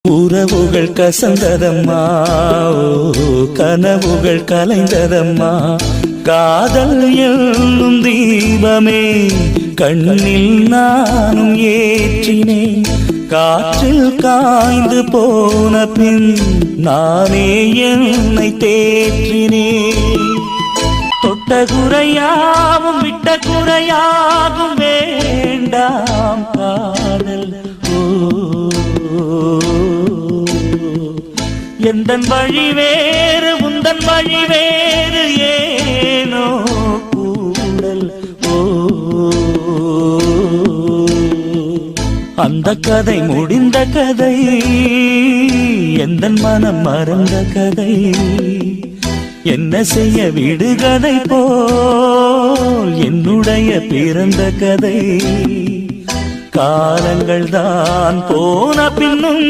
உறவுகள் கசந்ததம்மா, கனவுகள் கலைந்ததம்மா. காதல் என்னும் தீபமே கண்ணில் நானும் ஏற்றினேன். காற்றில் காய்ந்து போன பின் நானே என்னை தேற்றினேன். தொட்ட குறையாவும் விட்ட குறையாகும் வேண்டாம் காதல். எந்தன் வழி வேறு உந்தன் வழி வேறு ஏனோ கூடல். அந்த கதை முடிந்த கதை, எந்தன் மனம் மறந்த கதை. என்ன செய்ய விடுகதை போல் என்னுடைய பிறந்த கதை. காலங்கள் தான் போன பின்னும்